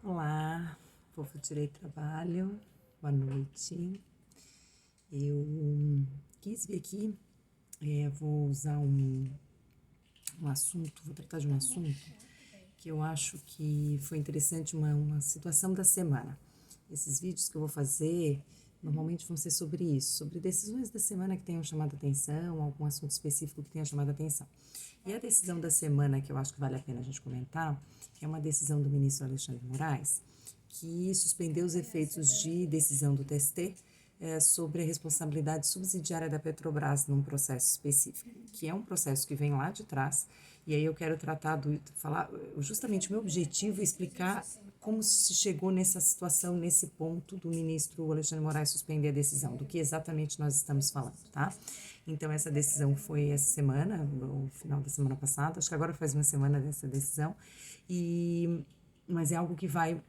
Olá, povo do Direito do Trabalho, boa noite. Eu quis vir aqui, vou usar um assunto, vou tratar de um assunto que eu acho que foi interessante, uma situação da semana. Esses vídeos que eu vou fazer normalmente vão ser sobre isso, sobre decisões da semana que tenham chamado a atenção, algum assunto específico que tenha chamado a atenção. E a decisão da semana que eu acho que vale a pena a gente comentar é uma decisão do ministro Alexandre de Moraes, que suspendeu os efeitos de decisão do TST sobre a responsabilidade subsidiária da Petrobras num processo específico, que é um processo que vem lá de trás. E aí eu quero falar justamente o meu objetivo é explicar como se chegou nessa situação, nesse ponto do ministro Alexandre de Moraes suspender a decisão, do que exatamente nós estamos falando, tá? Então, essa decisão foi essa semana, no final da semana passada, acho que agora faz uma semana dessa decisão, mas é algo que vai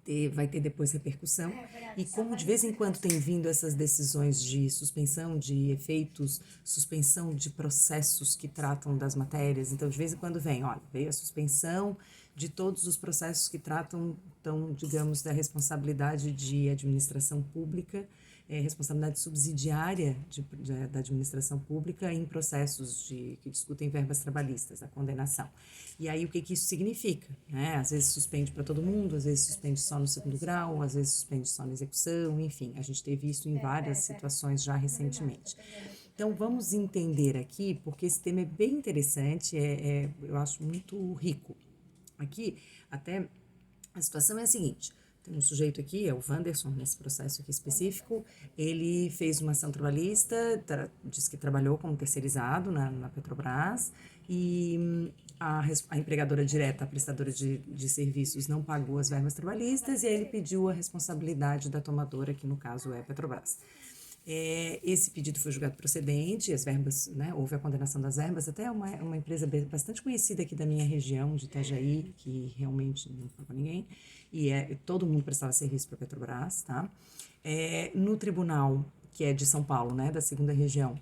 ter depois repercussão, e como de vez em quando tem vindo essas decisões de suspensão de efeitos, suspensão de processos que tratam das matérias, então de vez em quando veio a suspensão de todos os processos que tratam, então, digamos, da responsabilidade de administração pública, responsabilidade subsidiária da administração pública em processos que discutem verbas trabalhistas, a condenação. E aí o que isso significa? Né? Às vezes suspende para todo mundo, às vezes suspende só no segundo grau, às vezes suspende só na execução, enfim, a gente teve isso em várias situações já recentemente. Então vamos entender aqui, porque esse tema é bem interessante, eu acho muito rico. Aqui, até a situação é a seguinte: tem um sujeito aqui, é o Wanderson, nesse processo aqui específico, ele fez uma ação trabalhista, diz que trabalhou como terceirizado na Petrobras, e a empregadora direta, a prestadora de serviços, não pagou as verbas trabalhistas, e aí ele pediu a responsabilidade da tomadora, que no caso é a Petrobras. Esse pedido foi julgado procedente, as verbas, né, houve a condenação das verbas, até uma empresa bastante conhecida aqui da minha região, de Itajaí, que realmente não pagou ninguém, e todo mundo prestava serviço para a Petrobras, tá? No tribunal, que é de São Paulo, né, da segunda região,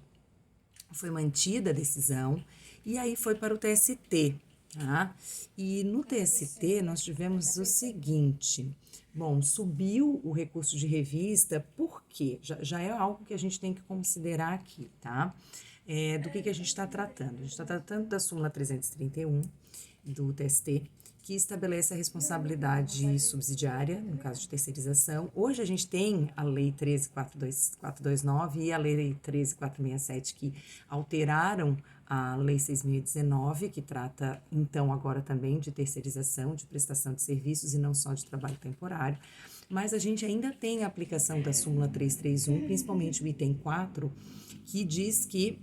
foi mantida a decisão, e aí foi para o TST, tá? E no TST nós tivemos o seguinte: bom, subiu o recurso de revista, porque já é algo que a gente tem que considerar aqui, tá? Do que a gente está tratando? A gente está tratando da súmula 331 do TST, que estabelece a responsabilidade subsidiária, no caso de terceirização. Hoje a gente tem a Lei 13.429 e a Lei 13.467, que alteraram a Lei 6.019, que trata, então, agora também de terceirização, de prestação de serviços e não só de trabalho temporário. Mas a gente ainda tem a aplicação da súmula 331, principalmente o item 4, que diz que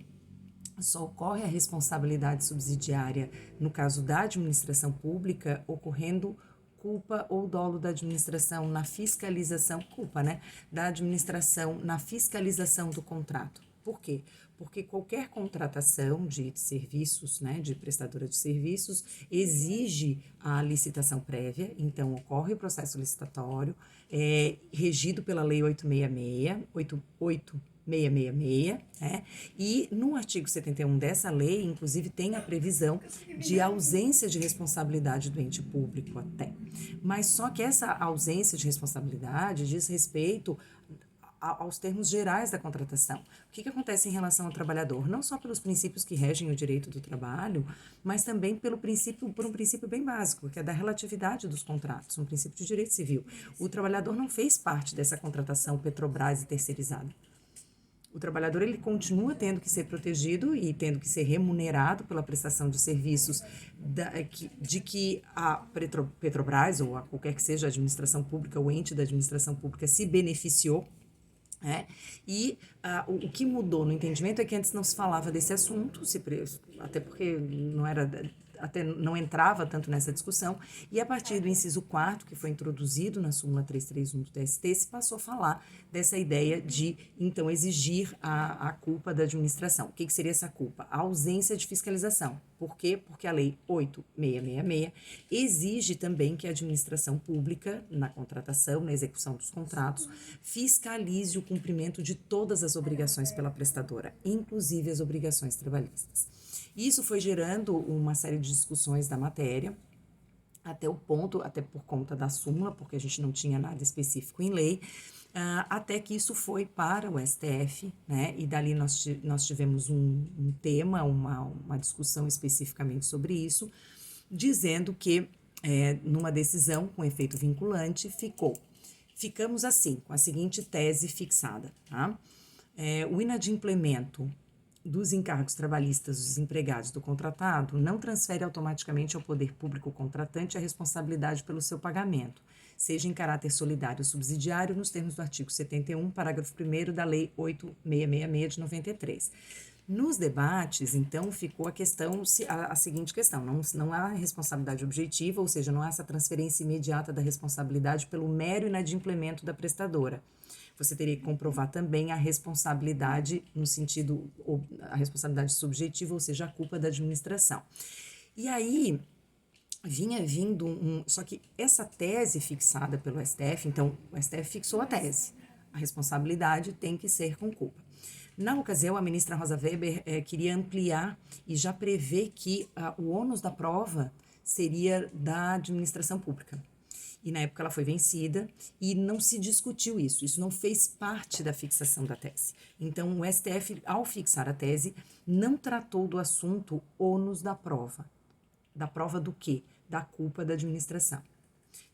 só ocorre a responsabilidade subsidiária no caso da administração pública, ocorrendo culpa ou dolo da administração na fiscalização, da administração na fiscalização do contrato. Por quê? Porque qualquer contratação de serviços, né, de prestadora de serviços, exige a licitação prévia, então ocorre o processo licitatório, regido pela Lei 666, né? E no artigo 71 dessa lei, inclusive, tem a previsão de ausência de responsabilidade do ente público até. Mas só que essa ausência de responsabilidade diz respeito aos termos gerais da contratação. O que acontece em relação ao trabalhador? Não só pelos princípios que regem o direito do trabalho, mas também por um princípio bem básico, que é da relatividade dos contratos, um princípio de direito civil. O trabalhador não fez parte dessa contratação Petrobras e terceirizada. O trabalhador, ele continua tendo que ser protegido e tendo que ser remunerado pela prestação de serviços de que a Petrobras, ou a qualquer que seja a administração pública, o ente da administração pública, se beneficiou. E o que mudou no entendimento é que antes não se falava desse assunto, até porque até não entrava tanto nessa discussão, e a partir do inciso 4º, que foi introduzido na súmula 331 do TST, se passou a falar dessa ideia de, então, exigir a culpa da administração. O que seria essa culpa? A ausência de fiscalização. Por quê? Porque a Lei 8.666 exige também que a administração pública, na contratação, na execução dos contratos, fiscalize o cumprimento de todas as obrigações pela prestadora, inclusive as obrigações trabalhistas. Isso foi gerando uma série de discussões da matéria, até o ponto, até por conta da súmula, porque a gente não tinha nada específico em lei, até que isso foi para o STF, né? E dali nós tivemos um tema, uma discussão especificamente sobre isso, dizendo que, numa decisão com efeito vinculante, ficamos assim, com a seguinte tese fixada, tá? O inadimplemento dos encargos trabalhistas dos empregados do contratado não transfere automaticamente ao poder público contratante a responsabilidade pelo seu pagamento, seja em caráter solidário ou subsidiário, nos termos do artigo 71, parágrafo 1º da Lei 8.666 de 93. Nos debates, então, ficou a seguinte questão: não há responsabilidade objetiva, ou seja, não há essa transferência imediata da responsabilidade pelo mero inadimplemento da prestadora. Você teria que comprovar também a responsabilidade no sentido, a responsabilidade subjetiva, ou seja, a culpa da administração. E aí vinha vindo só que essa tese fixada pelo STF, então o STF fixou a tese, a responsabilidade tem que ser com culpa. Na ocasião, a ministra Rosa Weber queria ampliar e já prever que o ônus da prova seria da administração pública. E na época ela foi vencida e não se discutiu isso não fez parte da fixação da tese. Então o STF, ao fixar a tese, não tratou do assunto ônus da prova. Da prova do quê? Da culpa da administração.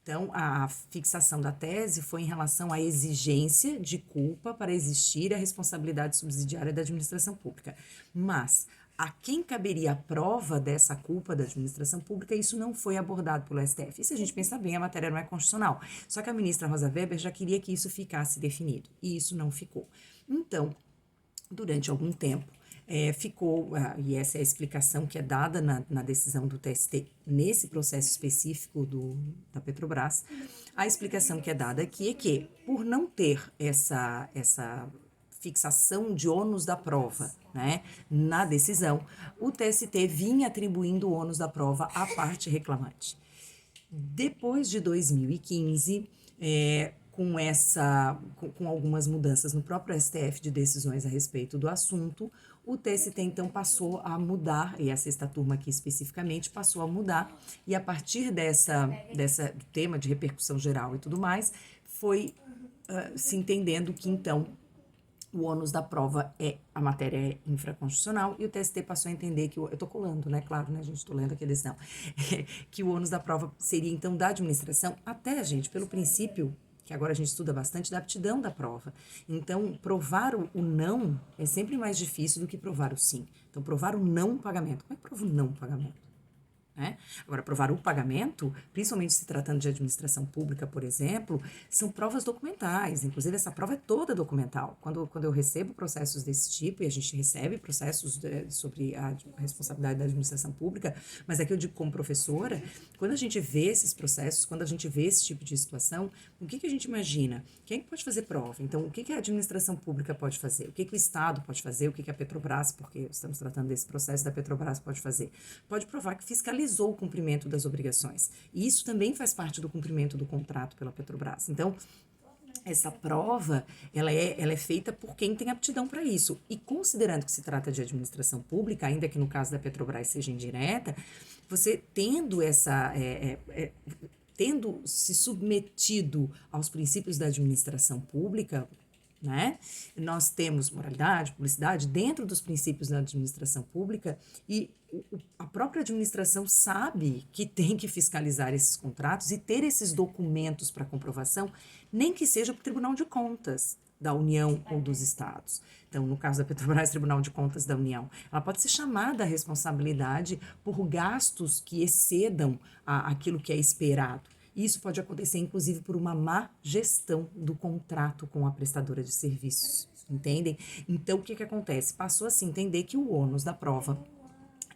Então, a fixação da tese foi em relação à exigência de culpa para existir a responsabilidade subsidiária da administração pública. Mas a quem caberia a prova dessa culpa da administração pública, isso não foi abordado pelo STF. E se a gente pensar bem, a matéria não é constitucional. Só que a ministra Rosa Weber já queria que isso ficasse definido, e isso não ficou. Então, durante algum tempo, e essa é a explicação que é dada na decisão do TST nesse processo específico da Petrobras, a explicação que é dada aqui é que, por não ter essa fixação de ônus da prova, né, na decisão, o TST vinha atribuindo o ônus da prova à parte reclamante. Depois de 2015, com algumas mudanças no próprio STF de decisões a respeito do assunto, o TST então passou a mudar, e a sexta turma aqui especificamente passou a mudar, e a partir do tema de repercussão geral e tudo mais, foi se entendendo que então o ônus da prova a matéria é infraconstitucional, e o TST passou a entender que, eu estou colando, né, claro, né, gente, estou lendo aqui a decisão, que o ônus da prova seria então da administração, até, gente, pelo princípio, que agora a gente estuda bastante, da aptidão da prova. Então, provar o não é sempre mais difícil do que provar o sim. Então, provar o não pagamento. Como é que prova o não pagamento? Né? Agora, provar o pagamento, principalmente se tratando de administração pública, por exemplo, são provas documentais. Inclusive, essa prova é toda documental. Quando eu recebo processos desse tipo, e a gente recebe processos sobre a responsabilidade da administração pública, mas é que eu digo como professora, quando a gente vê esses processos, quando a gente vê esse tipo de situação, o que a gente imagina? Quem pode fazer prova? Então, o que a administração pública pode fazer? O que o Estado pode fazer? O que a Petrobras, porque estamos tratando desse processo da Petrobras, pode fazer? Pode provar que fiscalizou o cumprimento das obrigações. E isso também faz parte do cumprimento do contrato pela Petrobras. Então, essa prova, ela é feita por quem tem aptidão para isso. E considerando que se trata de administração pública, ainda que no caso da Petrobras seja indireta, você tendo tendo se submetido aos princípios da administração pública, né? Nós temos moralidade, publicidade dentro dos princípios da administração pública, e a própria administração sabe que tem que fiscalizar esses contratos e ter esses documentos para comprovação, nem que seja para o Tribunal de Contas da União ou dos Estados. Então, no caso da Petrobras, Tribunal de Contas da União, ela pode ser chamada à responsabilidade por gastos que excedam aquilo que é esperado. Isso pode acontecer, inclusive, por uma má gestão do contrato com a prestadora de serviços, entendem? Então, o que acontece? Passou a se entender que o ônus da prova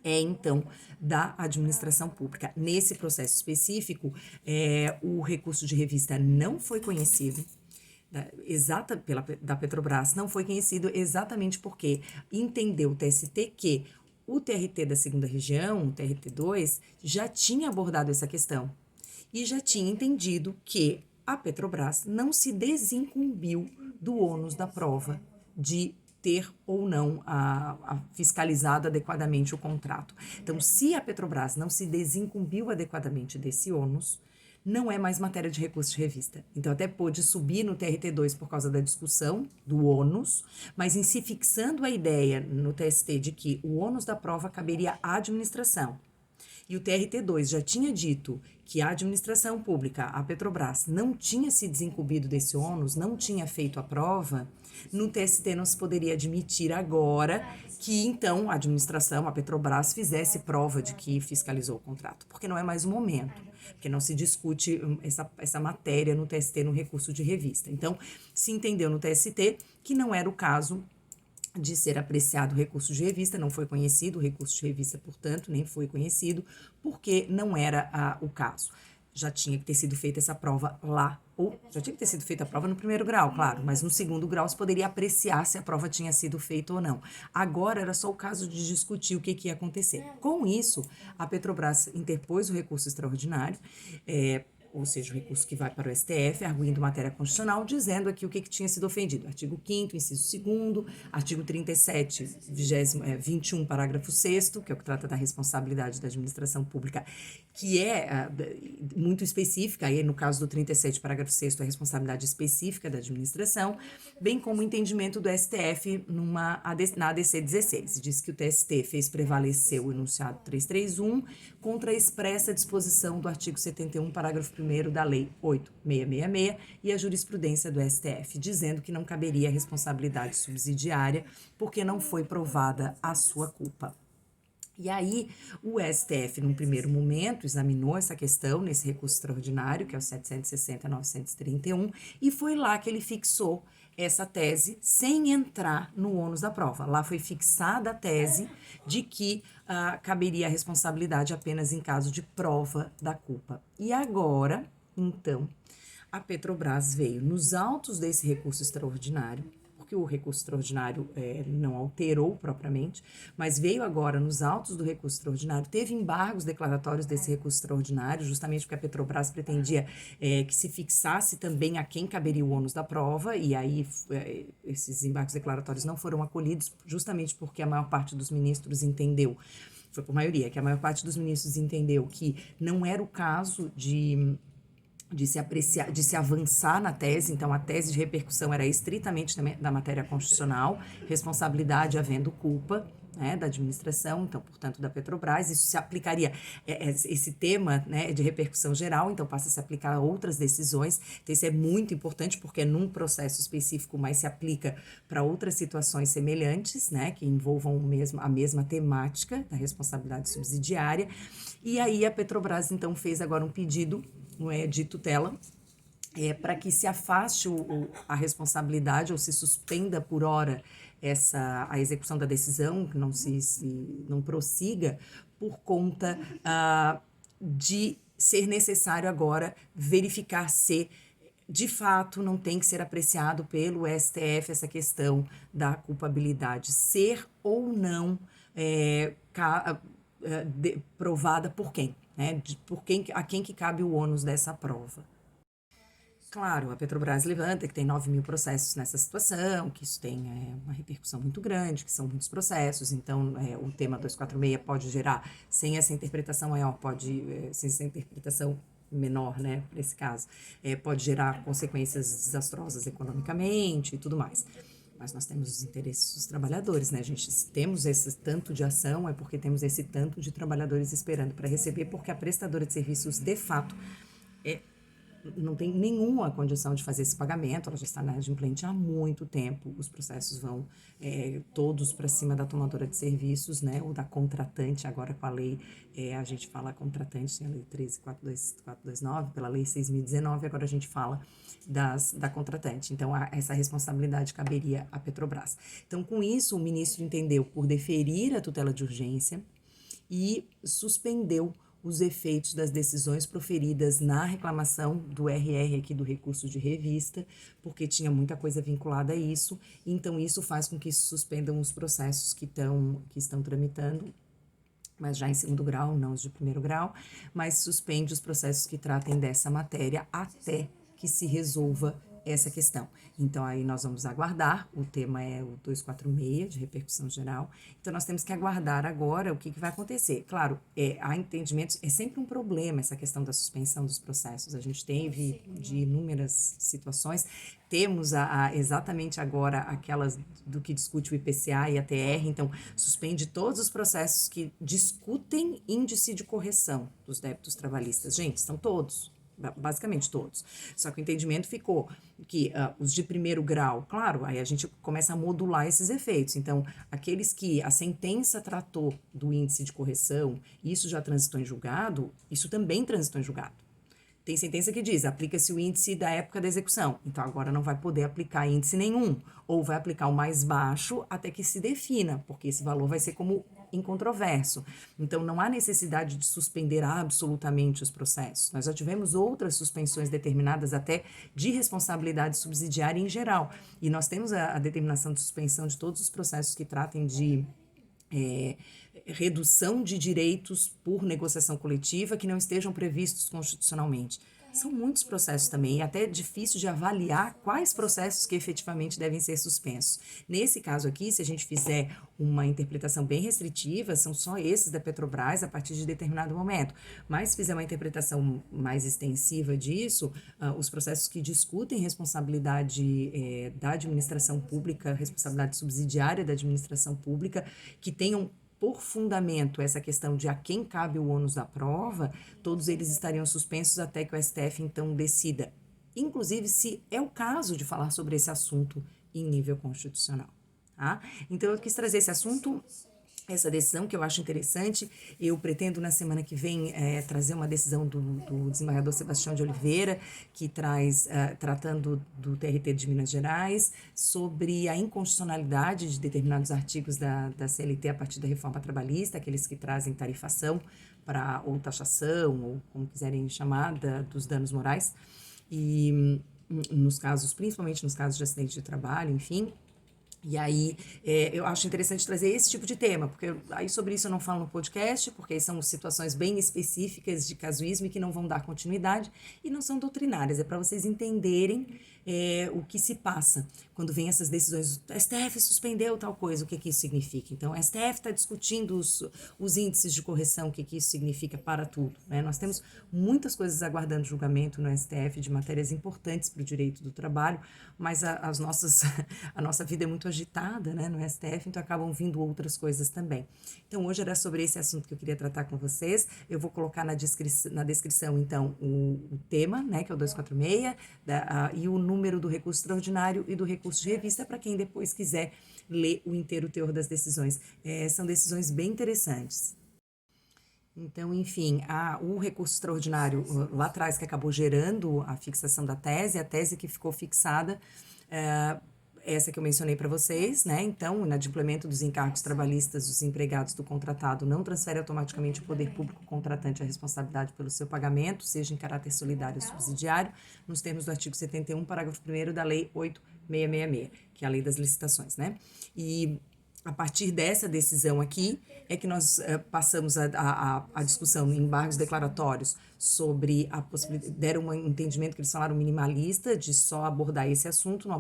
então, da administração pública. Nesse processo específico, o recurso de revista não foi conhecido, da Petrobras, não foi conhecido exatamente porque entendeu o TST que o TRT da segunda região, o TRT2, já tinha abordado essa questão e já tinha entendido que a Petrobras não se desincumbiu do ônus da prova de ter ou não fiscalizado adequadamente o contrato. Então, se a Petrobras não se desincumbiu adequadamente desse ônus, não é mais matéria de recurso de revista. Então, até pôde subir no TRT2 por causa da discussão do ônus, mas em se fixando a ideia no TST de que o ônus da prova caberia à administração, e o TRT2 já tinha dito que a administração pública, a Petrobras, não tinha se desincumbido desse ônus, não tinha feito a prova, no TST não se poderia admitir agora que, então, a administração, a Petrobras, fizesse prova de que fiscalizou o contrato, porque não é mais o momento, porque não se discute essa matéria no TST, no recurso de revista. Então, se entendeu no TST que não era o caso de ser apreciado o recurso de revista, não foi conhecido o recurso de revista, portanto, nem foi conhecido, porque não era o caso. Já tinha que ter sido feita essa prova lá, ou já tinha que ter sido feita a prova no primeiro grau, claro, mas no segundo grau se poderia apreciar se a prova tinha sido feita ou não. Agora era só o caso de discutir o que ia acontecer. Com isso, a Petrobras interpôs o recurso extraordinário, ou seja, o recurso que vai para o STF, arguindo matéria constitucional, dizendo aqui o que tinha sido ofendido. Artigo 5º, inciso 2º, artigo 37, 21, parágrafo 6º, que é o que trata da responsabilidade da administração pública, que é muito específica, aí no caso do 37, parágrafo 6º, a responsabilidade específica da administração, bem como o entendimento do STF na ADC 16. Diz que o TST fez prevalecer o enunciado 331 contra a expressa disposição do artigo 71, parágrafo 1º da Lei 8.666 e a jurisprudência do STF, dizendo que não caberia responsabilidade subsidiária porque não foi provada a sua culpa. E aí, o STF, num primeiro momento, examinou essa questão nesse recurso extraordinário, que é o 760.931, e foi lá que ele fixou essa tese sem entrar no ônus da prova. Lá foi fixada a tese de que caberia a responsabilidade apenas em caso de prova da culpa. E agora, então, a Petrobras veio nos autos desse recurso extraordinário, porque o recurso extraordinário não alterou propriamente, mas veio agora nos autos do recurso extraordinário, teve embargos declaratórios desse recurso extraordinário, justamente porque a Petrobras pretendia que se fixasse também a quem caberia o ônus da prova, e aí esses embargos declaratórios não foram acolhidos, justamente porque a maior parte dos ministros entendeu, foi por maioria, que a maior parte dos ministros entendeu que não era o caso de se apreciar, de se avançar na tese. Então a tese de repercussão era estritamente da matéria constitucional, responsabilidade havendo culpa, né, da administração, então, portanto, da Petrobras. Isso se aplicaria, esse tema, né, de repercussão geral, então passa a se aplicar a outras decisões. Então isso é muito importante porque é num processo específico, mas se aplica para outras situações semelhantes, né, que envolvam a mesma temática da responsabilidade subsidiária. E aí a Petrobras, então, fez agora um pedido de tutela, para que se afaste a responsabilidade ou se suspenda por hora a execução da decisão, que não prossiga por conta de ser necessário agora verificar se de fato não tem que ser apreciado pelo STF essa questão da culpabilidade, ser ou não provada por quem, né? A quem que cabe o ônus dessa prova. Claro, a Petrobras levanta que tem 9.000 processos nessa situação, que isso tem uma repercussão muito grande, que são muitos processos, então o tema 246 pode gerar, sem essa interpretação maior, sem essa interpretação menor, né, para esse caso, pode gerar consequências desastrosas economicamente e tudo mais. Mas nós temos os interesses dos trabalhadores, né, gente? Se temos esse tanto de ação, é porque temos esse tanto de trabalhadores esperando para receber, porque a prestadora de serviços, de fato, não tem nenhuma condição de fazer esse pagamento, ela já está na inadimplente há muito tempo, os processos vão todos para cima da tomadora de serviços, né, ou da contratante. Agora com a lei, a gente fala contratante, tem a lei 13.429, pela lei 6.019, agora a gente fala da contratante. Então, essa responsabilidade caberia à Petrobras. Então, com isso, o ministro entendeu por deferir a tutela de urgência e suspendeu os efeitos das decisões proferidas na reclamação do RR aqui do recurso de revista, porque tinha muita coisa vinculada a isso, então isso faz com que se suspendam os processos que estão tramitando, mas já em segundo grau, não os de primeiro grau, mas suspende os processos que tratem dessa matéria até que se resolva essa questão. Então, aí nós vamos aguardar, o tema é o 246, de repercussão geral, então nós temos que aguardar agora o que vai acontecer. Claro, há entendimentos, é sempre um problema essa questão da suspensão dos processos, a gente teve de inúmeras situações, temos exatamente agora aquelas do que discute o IPCA e a TR, então suspende todos os processos que discutem índice de correção dos débitos trabalhistas. Gente, são todos, basicamente todos. Só que o entendimento ficou que os de primeiro grau, claro, aí a gente começa a modular esses efeitos. Então, aqueles que a sentença tratou do índice de correção, isso já transitou em julgado, isso também transitou em julgado. Tem sentença que diz, aplica-se o índice da época da execução. Então, agora não vai poder aplicar índice nenhum. Ou vai aplicar o mais baixo até que se defina, porque esse valor vai ser como incontroverso. Então, não há necessidade de suspender absolutamente os processos. Nós já tivemos outras suspensões determinadas até de responsabilidade subsidiária em geral. E nós temos a determinação de suspensão de todos os processos que tratem de redução de direitos por negociação coletiva que não estejam previstos constitucionalmente. São muitos processos também, e até difícil de avaliar quais processos que efetivamente devem ser suspensos. Nesse caso aqui, se a gente fizer uma interpretação bem restritiva, são só esses da Petrobras a partir de determinado momento. Mas se fizer uma interpretação mais extensiva disso, os processos que discutem responsabilidade da administração pública, responsabilidade subsidiária da administração pública, que tenham por fundamento essa questão de a quem cabe o ônus da prova, todos eles estariam suspensos até que o STF então decida, inclusive se é o caso de falar sobre esse assunto em nível constitucional. Tá? Então eu quis trazer esse assunto, essa decisão que eu acho interessante. Eu pretendo na semana que vem trazer uma decisão do desembargador Sebastião de Oliveira, que traz, tratando do TRT de Minas Gerais, sobre a inconstitucionalidade de determinados artigos da CLT a partir da reforma trabalhista, aqueles que trazem tarifação para ou taxação, ou como quiserem chamar, dos danos morais, e nos casos, principalmente nos casos de acidente de trabalho, enfim. E aí, eu acho interessante trazer esse tipo de tema, porque aí sobre isso eu não falo no podcast, porque são situações bem específicas de casuísmo e que não vão dar continuidade e não são doutrinárias, é para vocês entenderem o que se passa quando vem essas decisões, o STF suspendeu tal coisa, o que isso significa. Então, o STF está discutindo os índices de correção, o que isso significa para tudo, né? Nós temos muitas coisas aguardando julgamento no STF de matérias importantes para o direito do trabalho, mas a nossa vida é muito agitada, né, no STF, então acabam vindo outras coisas também. Então, hoje era sobre esse assunto que eu queria tratar com vocês. Eu vou colocar na descrição, então, o tema, né, que é o 246, e o número do recurso extraordinário e do recurso de revista, para quem depois quiser ler o inteiro teor das decisões. São decisões bem interessantes. Então, enfim, o recurso extraordinário lá atrás que acabou gerando a fixação da tese, a tese que ficou fixada, essa que eu mencionei para vocês, né? Então, o inadimplemento dos encargos trabalhistas dos empregados do contratado não transfere automaticamente o poder público contratante a responsabilidade pelo seu pagamento, seja em caráter solidário ou subsidiário, nos termos do artigo 71, parágrafo 1º da Lei 8.666, que é a Lei das Licitações, né? E a partir dessa decisão aqui é que nós passamos a discussão em embargos declaratórios sobre a possibilidade, deram um entendimento que eles falaram minimalista de só abordar esse assunto, não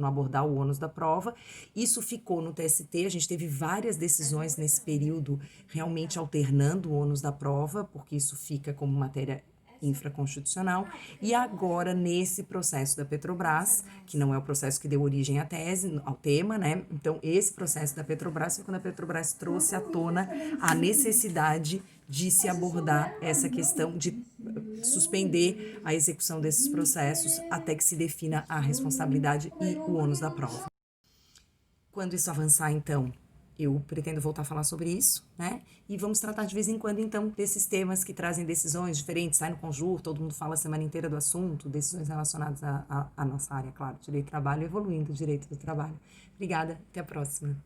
abordar o ônus da prova. Isso ficou no TST, a gente teve várias decisões nesse período realmente alternando o ônus da prova, porque isso fica como matéria infraconstitucional, e agora nesse processo da Petrobras, que não é o processo que deu origem à tese, ao tema, né? Então, esse processo da Petrobras foi quando a Petrobras trouxe à tona a necessidade de se abordar essa questão de suspender a execução desses processos até que se defina a responsabilidade e o ônus da prova. Quando isso avançar, então, eu pretendo voltar a falar sobre isso, né? E vamos tratar de vez em quando, então, desses temas que trazem decisões diferentes, sai no Conjur, todo mundo fala a semana inteira do assunto, decisões relacionadas à nossa área, claro, direito do trabalho, evoluindo o direito do trabalho. Obrigada, até a próxima.